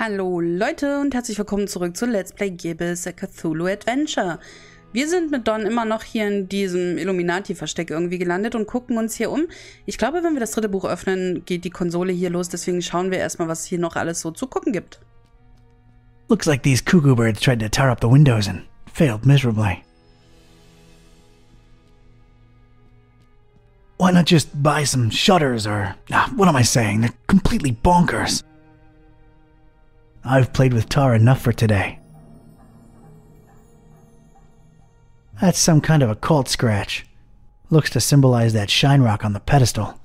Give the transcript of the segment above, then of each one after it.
Hallo Leute und herzlich willkommen zurück zu Let's Play GIBBOUS, CTHULHU Adventure. Wir sind mit Don immer noch hier in diesem Illuminati-Versteck irgendwie gelandet und gucken uns hier um. Ich glaube, wenn wir das dritte Buch öffnen, geht die Konsole hier los, deswegen schauen wir erstmal, was es hier noch alles so zu gucken gibt. Looks like these cuckoo birds tried to tar up the windows and failed miserably. Why not just buy some shutters or... what am I saying? They're completely bonkers. I've played with tar enough for today. That's some kind of a cult scratch. Looks to symbolize that shine rock on the pedestal.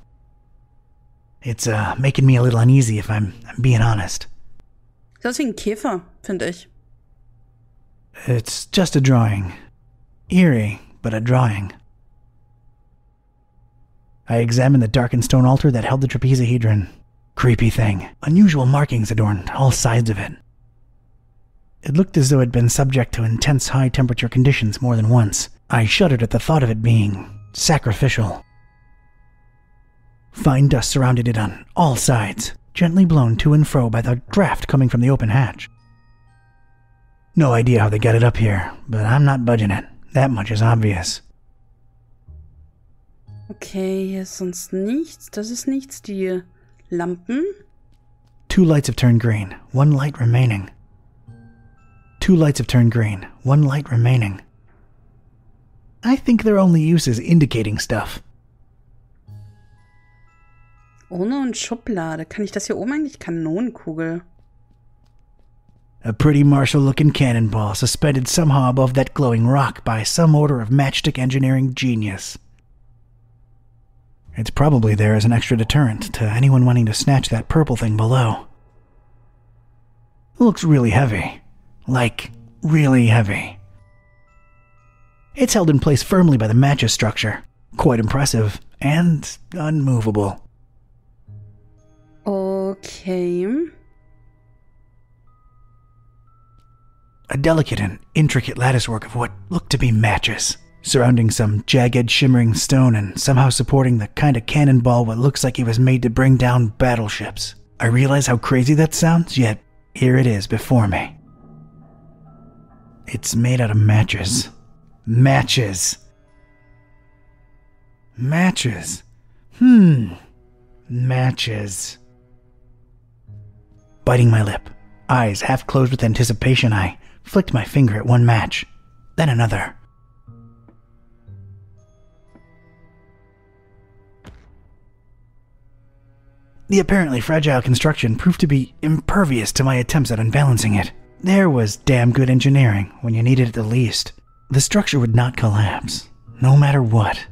It's making me a little uneasy if I'm being honest. Das ist wie ein Käfer, finde ich. It's just a drawing. Eerie, but a drawing. I examined the darkened stone altar that held the trapezohedron. Creepy thing. Unusual markings adorned all sides of it. It looked as though it had been subject to intense high-temperature conditions more than once. I shuddered at the thought of it being sacrificial. Fine dust surrounded it on all sides, gently blown to and fro by the draft coming from the open hatch. No idea how they got it up here, but I'm not budging it. That much is obvious. Okay, hier ist sonst nichts. Das ist nichts. Die Lampen. 2 lights have turned green, 1 light remaining. 2 lights have turned green, 1 light remaining. I think their only use is indicating stuff. Urne und Schublade. Kann ich das hier oben eigentlich? Kanonenkugel. A pretty martial-looking cannonball suspended somehow above that glowing rock by some order of matchstick engineering genius. It's probably there as an extra deterrent to anyone wanting to snatch that purple thing below. It looks really heavy. Like, really heavy. It's held in place firmly by the match's structure. Quite impressive and unmovable. Okay. A delicate and intricate latticework of what looked to be matches, surrounding some jagged, shimmering stone and somehow supporting the kind of cannonball what looks like it was made to bring down battleships. I realize how crazy that sounds, yet here it is before me. It's made out of matches. Matches. Matches. Matches. Biting my lip, eyes half closed with anticipation, I flicked my finger at one match, then another. The apparently fragile construction proved to be impervious to my attempts at unbalancing it. There was damn good engineering when you needed it the least. The structure would not collapse, no matter what.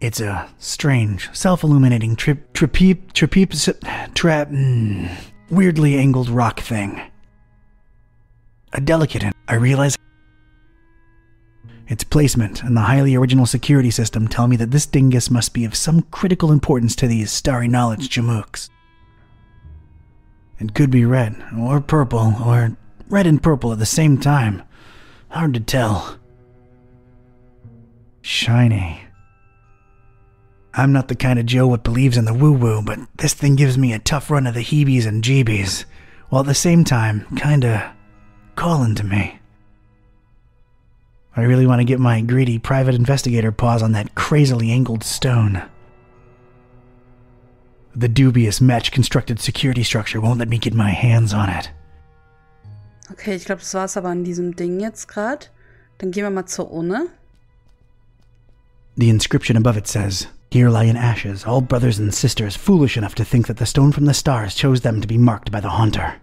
It's a strange, self-illuminating weirdly angled rock thing. A delicate and I realize its placement and the highly original security system tell me that this dingus must be of some critical importance to these starry knowledge jamooks. It could be red, or purple, or red and purple at the same time. Hard to tell. Shiny. I'm not the kind of Joe what believes in the woo-woo, but this thing gives me a tough run of the heebies and jeebies, while at the same time kinda calling to me. I really want to get my greedy private investigator paws on that crazily angled stone. The dubious match-constructed security structure won't let me get my hands on it. Okay, ich glaube, das war's aber an diesem Ding jetzt gerade. Dann gehen wir mal zur Urne. The inscription above it says, "Here lie in ashes all brothers and sisters foolish enough to think that the stone from the stars chose them to be marked by the haunter."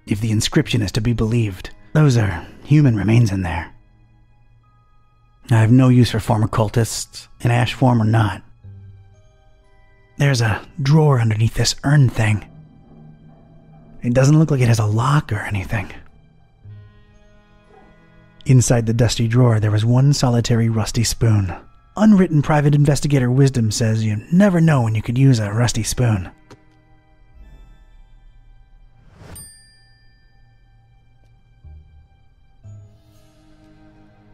If the inscription is to be believed, those are human remains in there. I have no use for former cultists, in ash form or not. There's a drawer underneath this urn thing. It doesn't look like it has a lock or anything. Inside the dusty drawer, there was one solitary rusty spoon. Unwritten private investigator wisdom says you never know when you could use a rusty spoon.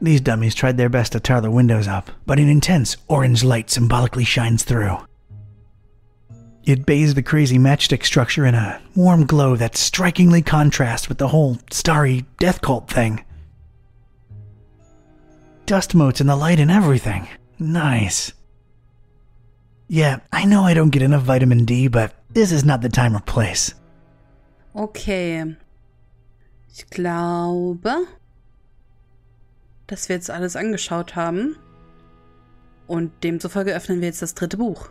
These dummies tried their best to tar the windows up, but an intense orange light symbolically shines through. It bathes the crazy matchstick structure in a warm glow that strikingly contrasts with the whole starry death cult thing. Dust motes in the light and everything. Nice. Yeah, I know I don't get enough vitamin D, but this is not the time or place. Okay. Ich glaube, dass wir jetzt alles angeschaut haben. Und demzufolge öffnen wir jetzt das dritte Buch.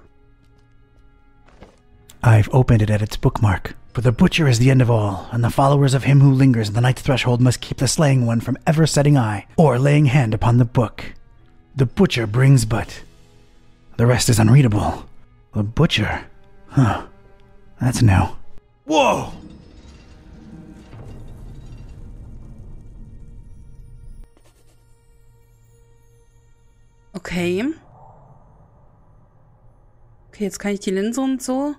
I've opened it at its bookmark. For the butcher is the end of all, and the followers of him who lingers at the night's threshold must keep the slaying one from ever setting eye, or laying hand upon the book. The butcher brings but... The rest is unreadable. The butcher? Huh. That's new. Whoa! Okay. Okay, jetzt kann ich die Linse und so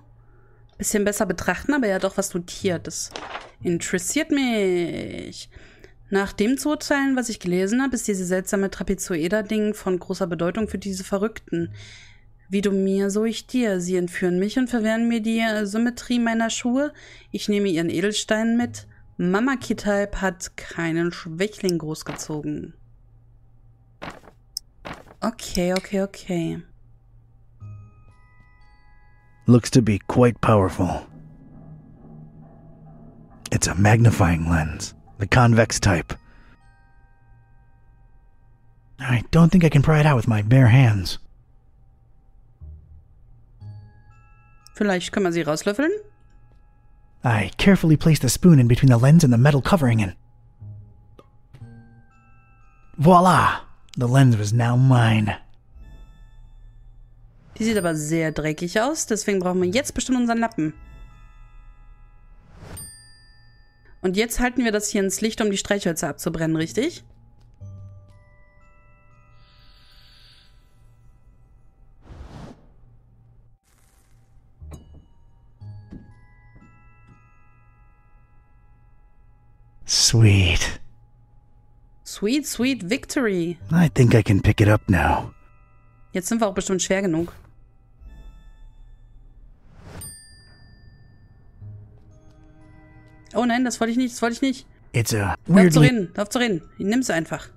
ein bisschen besser betrachten, aber er hat auch was notiert. Das interessiert mich. Nach dem zu urteilen, was ich gelesen habe, ist diese seltsame Trapezoeder-Ding von großer Bedeutung für diese Verrückten. Wie du mir, so ich dir. Sie entführen mich und verwehren mir die Symmetrie meiner Schuhe. Ich nehme ihren Edelstein mit. Mama Kitalb hat keinen Schwächling großgezogen. Okay. Looks to be quite powerful. It's a magnifying lens, the convex type. I don't think I can pry it out with my bare hands. Vielleicht können wir sie rauslöffeln? I carefully place the spoon in between the lens and the metal covering and... Voila! The lens was now mine. Die sieht aber sehr dreckig aus, deswegen brauchen wir jetzt bestimmt unseren Lappen. Und jetzt halten wir das hier ins Licht, um die Streichhölzer abzubrennen, richtig? Sweet. Sweet victory. I think I can pick it up now. Jetzt sind wir auch bestimmt schwer genug. Oh nein, das wollte ich nicht. It's a Darf zu reden. Nimm's einfach.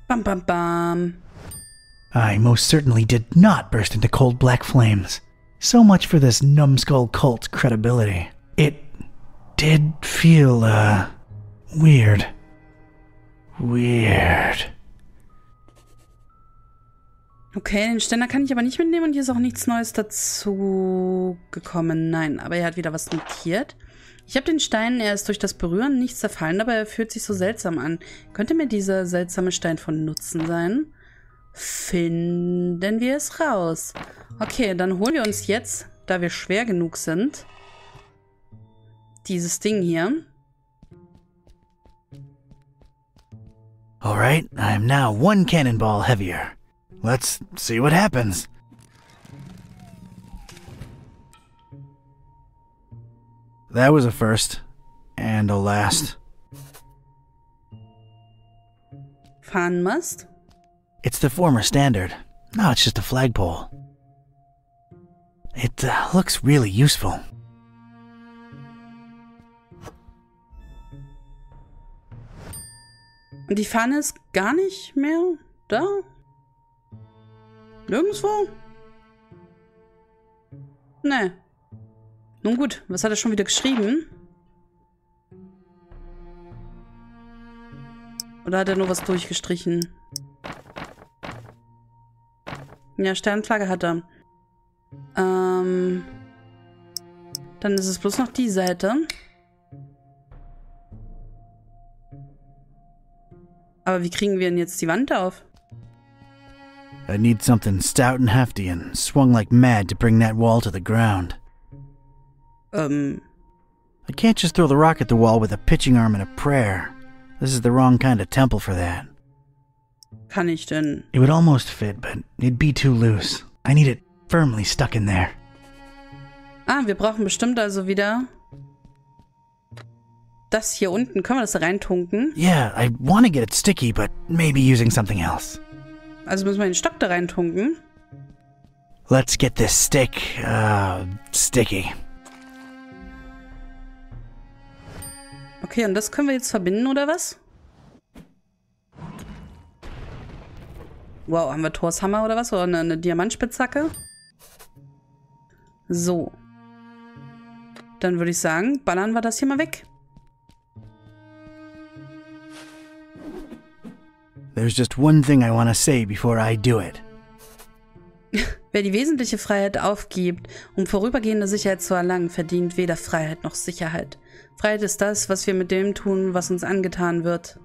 Bam, bam, bam. I most certainly did not burst into cold black flames. So much for this numbskull cult's credibility. It did feel, weird. Okay, den Ständer kann ich aber nicht mitnehmen und hier ist auch nichts Neues dazu gekommen. Nein, aber er hat wieder was notiert. Ich habe den Stein, er ist durch das Berühren nicht zerfallen, aber er fühlt sich so seltsam an. Könnte mir dieser seltsame Stein von Nutzen sein? Finden wir es raus. Okay, dann holen wir uns jetzt, da wir schwer genug sind, dieses Ding hier. Alright, I'm now 1 cannonball heavier. Let's see what happens. That was a first. And a last. Fahnenmast? It's the former standard. Now it's just a flagpole. It looks really useful. Und die Fahne ist gar nicht mehr da? Nirgendwo? Nee. Nun gut, was hat er schon wieder geschrieben? Oder hat er nur was durchgestrichen? Ja, Sternflagge hat er. Dann ist es bloß noch die Seite. Aber wie kriegen wir denn jetzt die Wand auf? I need something stout and hefty and swung like mad to bring that wall to the ground. I can't just throw the rock at the wall with a pitching arm and a prayer. This is the wrong kind of temple for that. Kann ich denn? It would almost fit, but it'd be too loose. I need it firmly stuck in there. Ah, wir brauchen bestimmt also wieder das hier unten, können wir das da reintunken? Yeah, I want to get it sticky, but maybe using something else. Also müssen wir den Stock da reintunken. Let's get this stick, sticky. Okay, und das können wir jetzt verbinden, oder was? Wow, haben wir Thors Hammer oder was? Oder eine Diamantspitzhacke? So. Dann würde ich sagen, ballern wir das hier mal weg. There's just one thing I want to say before I do it. Wer die wesentliche Freiheit aufgibt, um vorübergehende Sicherheit zu erlangen, verdient weder Freiheit noch Sicherheit. Freiheit ist das, was wir mit dem tun, was uns angetan wird.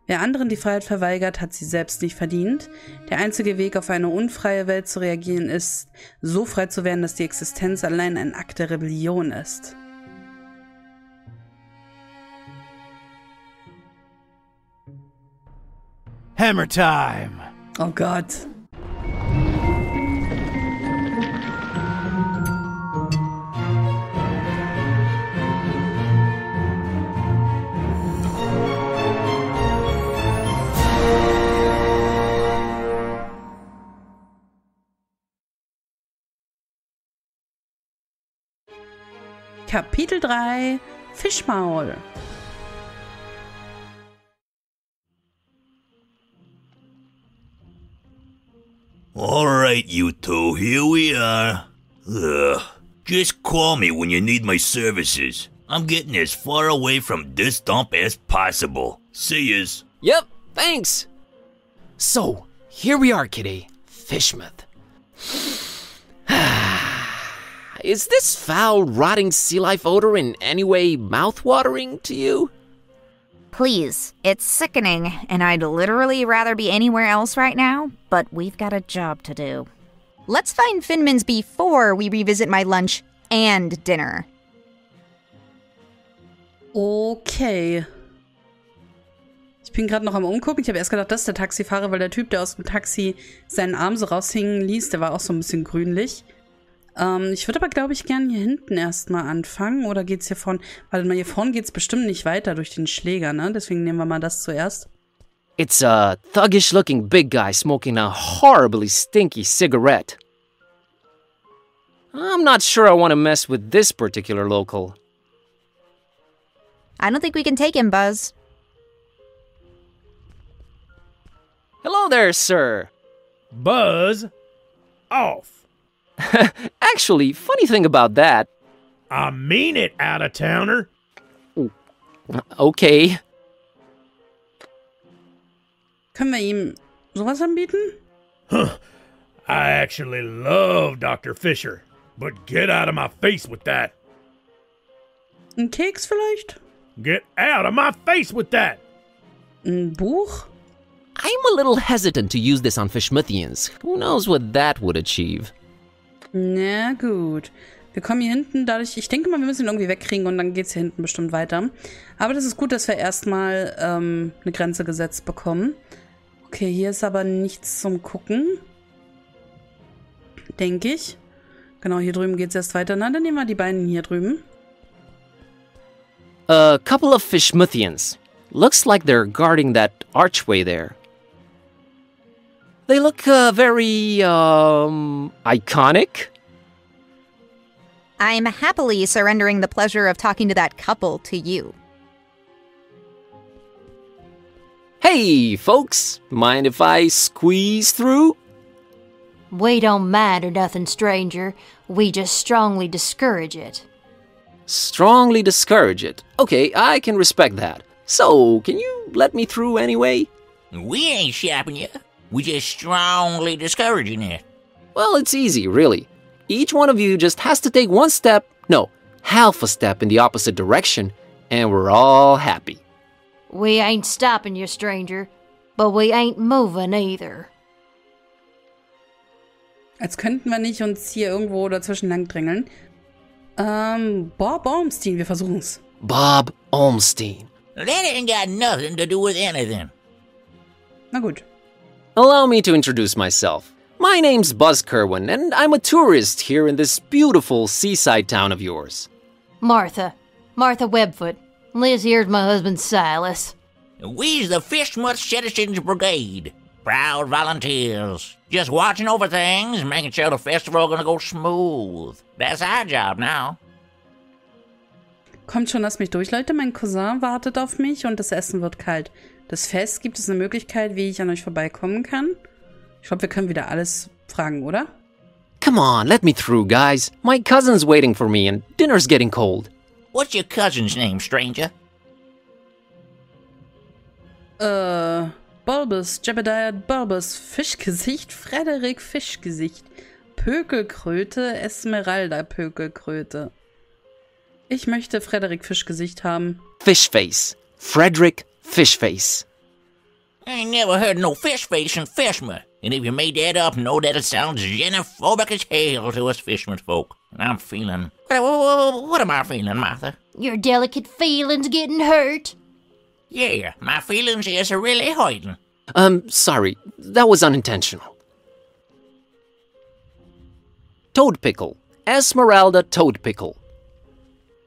Wer anderen die Freiheit verweigert, hat sie selbst nicht verdient. Der einzige Weg, auf eine unfreie Welt zu reagieren, ist, so frei zu werden, dass die Existenz allein ein Akt der Rebellion ist. Hammer time! Oh Gott. Kapitel 3 Fischmaul. Alright, you two, here we are. Ugh. Just call me when you need my services. I'm getting as far away from this dump as possible. See yas. Yep, thanks. So, here we are, kitty. Fishmouth. Is this foul, rotting sea life odor in any way mouth-watering to you? Please, it's sickening, and I'd literally rather be anywhere else right now, but we've got a job to do. Let's find Finman's before we revisit my lunch and dinner. Okay. Ich bin gerade noch am Umgucken. Ich habe erst gedacht, das ist der Taxifahrer, weil der Typ, der aus dem Taxi seinen Arm so raushängen ließ, der war auch so ein bisschen grünlich. Ich würde aber, glaube ich, gern hier hinten erstmal anfangen. Oder geht's hier vorne? Warte mal, hier vorne geht's bestimmt nicht weiter durch den Schläger, ne? Deswegen nehmen wir mal das zuerst. It's a thuggish-looking big guy smoking a horribly stinky cigarette. I'm not sure I want to mess with this particular local. I don't think we can take him, Buzz. Hello there, sir. Buzz off. Actually, funny thing about that. I mean it, out-of-towner. Okay. Können wir ihm sowas anbieten? Huh. I actually love Dr. Fisher, but get out of my face with that. Ein Keks vielleicht? Get out of my face with that. Ein Buch? I'm a little hesitant to use this on Fishmouthians. Who knows what that would achieve? Na gut. Wir kommen hier hinten dadurch, ich denke mal, wir müssen ihn irgendwie wegkriegen und dann geht's hier hinten bestimmt weiter. Aber das ist gut, dass wir erstmal eine Grenze gesetzt bekommen. Okay, hier ist aber nichts zum Gucken. Denke ich. Genau, hier drüben geht's erst weiter. Na, dann nehmen wir die beiden hier drüben. A couple of Fishmouthians. Looks like they're guarding that archway there. They look very, iconic. I'm happily surrendering the pleasure of talking to that couple to you. Hey, folks, mind if I squeeze through? We don't mind or nothing, stranger. We just strongly discourage it. Strongly discourage it. Okay, I can respect that. So, can you let me through anyway? We ain't shopping you. We just strongly discouraging it. Well, it's easy, really. Each one of you just has to take one step, no, half a step in the opposite direction, and we're all happy. We ain't stopping you, stranger, but we ain't moving either. Als könnten wir nicht uns hier irgendwo dazwischen lang drängeln. Bob Ormstein, wir versuchen's. Bob Ormstein. That ain't got nothing to do with anything. Na gut. Allow me to introduce myself. My name's Buzz Kerwin, and I'm a tourist here in this beautiful seaside town of yours. Martha Webfoot. This here's my husband Silas. We's the Fishmuth Citizens Brigade. Proud volunteers. Just watching over things, making sure the festival gonna go smooth. That's our job now. Kommt schon, lasst mich durch, Leute. Mein Cousin wartet auf mich und das Essen wird kalt. Das Fest, gibt es eine Möglichkeit, wie ich an euch vorbeikommen kann? Ich glaube, wir können wieder alles fragen, oder? Come on, let me through, guys. My cousin's waiting for me and dinner's getting cold. What's your cousin's name, stranger? Bulbous, Jebediah Bulbous, Fischgesicht, Frederik Fischgesicht, Pökelkröte, Esmeralda Pökelkröte. Ich möchte Frederik Fischgesicht haben. Fishface. Frederick Fishface. I ain't never heard no fish face in Fishmuth. And if you made that up, know that it sounds xenophobic as hell to us Fishmuth folk. And I'm feeling... What am I feeling, Martha? Your delicate feelings getting hurt. Yeah, my feelings is really hurting. Sorry. That was unintentional. Toad Pickle. Esmeralda Toad Pickle.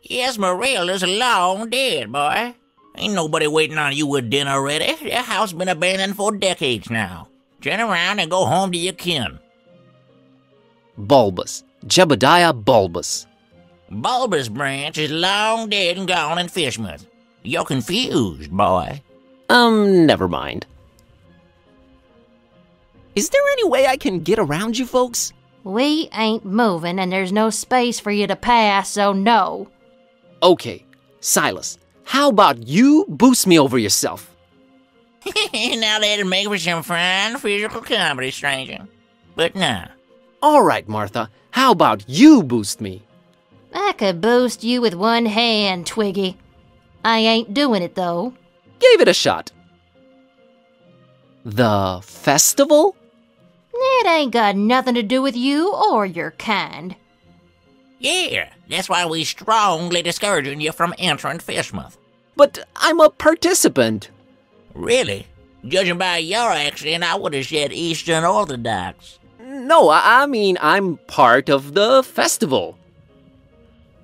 Esmeralda's long dead, boy. Ain't nobody waiting on you with dinner ready. That house been abandoned for decades now. Turn around and go home to your kin. Bulbous. Jebediah Bulbous. Bulbous branch is long dead and gone in Fishmuth. You're confused, boy. Never mind. Is there any way I can get around you folks? We ain't moving and there's no space for you to pass, so no. Okay, Silas, how about you boost me over yourself? Now that'll make for some fine physical comedy, stranger. But nah. All right, Martha, how about you boost me? I could boost you with one hand, Twiggy. I ain't doing it, though. Gave it a shot. The festival? It ain't got nothing to do with you or your kind. Yeah, that's why we strongly discouraging you from entering Fishmuth. But I'm a participant. Really? Judging by your accent, I would have said Eastern Orthodox. No, I mean I'm part of the festival.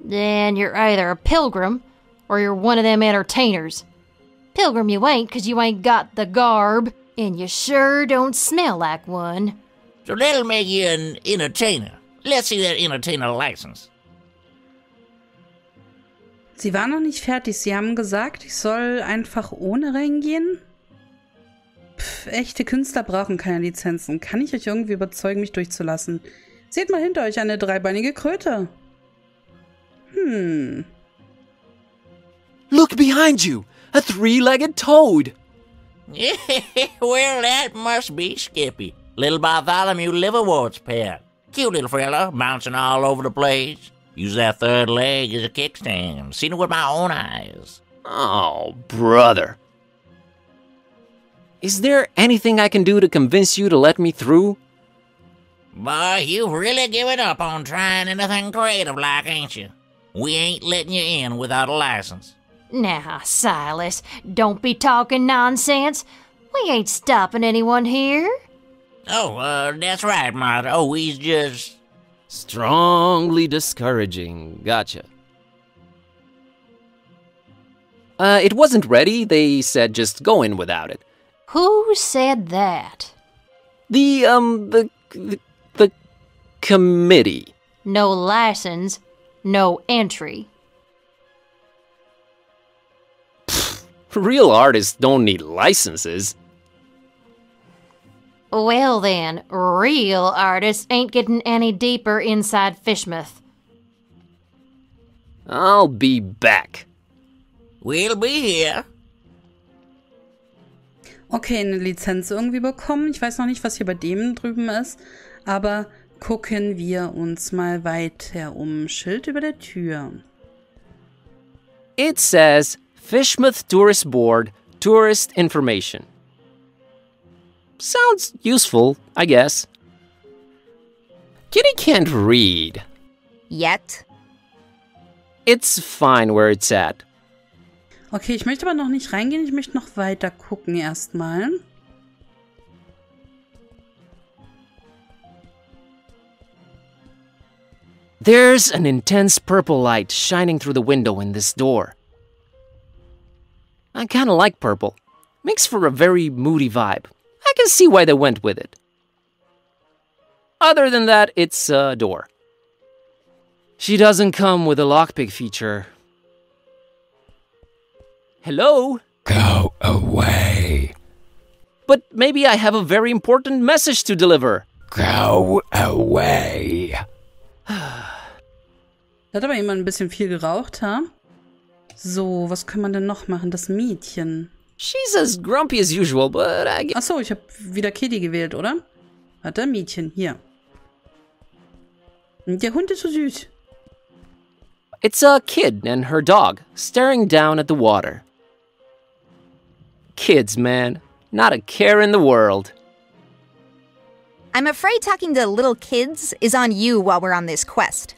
Then you're either a pilgrim or you're one of them entertainers. Pilgrim you ain't, 'cause you ain't got the garb, and you sure don't smell like one. So that'll make you an entertainer. Let's see that entertainer license. Sie waren noch nicht fertig. Sie haben gesagt, ich soll einfach ohne reingehen? Echte Künstler brauchen keine Lizenzen. Kann ich euch irgendwie überzeugen, mich durchzulassen? Seht mal hinter euch eine dreibeinige Kröte. Look behind you! A three-legged toad! Well, that must be Skippy. Little Bartholomew Liverwort's pet. Cute little fella, bouncing all over the place. Use that third leg as a kickstand. Seen it with my own eyes. Oh, brother. Is there anything I can do to convince you to let me through? Boy, you've really given up on trying anything creative like, ain't you? We ain't letting you in without a license. Now, Silas, don't be talking nonsense. We ain't stopping anyone here. Oh, that's right, Martha. Oh, we's just... Strongly discouraging. Gotcha. It wasn't ready. They said just go in without it. Who said that? The committee. No license, no entry. Real artists don't need licenses. Well then, real artists ain't getting any deeper inside Fishmuth. I'll be back. We'll be here. Okay, eine Lizenz irgendwie bekommen. Ich weiß noch nicht, was hier bei dem drüben ist. Aber gucken wir uns mal weiter um. Schild über der Tür. It says Fishmuth Tourist Board, Tourist Information. Sounds useful, I guess. Kitty can't read. Yet. It's fine where it's at. Okay, ich möchte aber noch nicht reingehen. Ich möchte noch weiter gucken erstmal. There's an intense purple light shining through the window in this door. I kinda like purple. Makes for a very moody vibe. I can see why they went with it. Other than that, it's a door. She doesn't come with a lockpick feature. Hello? Go away. But maybe I have a very important message to deliver. Go away. Hat aber jemand ein bisschen viel geraucht, ha? So, was kann man denn noch machen? Das Mädchen. She's as grumpy as usual, but I guess... Achso, ich habe wieder Kitty gewählt, oder? Warte, Mädchen, hier. Der Hund ist so süß. It's a kid and her dog, staring down at the water. Kids, man. Not a care in the world. I'm afraid talking to little kids is on you while we're on this quest.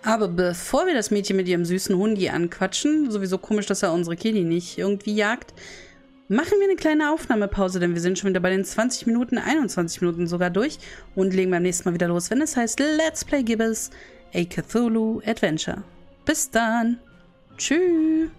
Aber bevor wir das Mädchen mit ihrem süßen Hundi anquatschen, sowieso komisch, dass er unsere Kitty nicht irgendwie jagt, machen wir eine kleine Aufnahmepause, denn wir sind schon wieder bei den 20 Minuten, 21 Minuten sogar durch und legen beim nächsten Mal wieder los, wenn es heißt Let's Play GIBBOUS, a Cthulhu Adventure. Bis dann. Tschüss.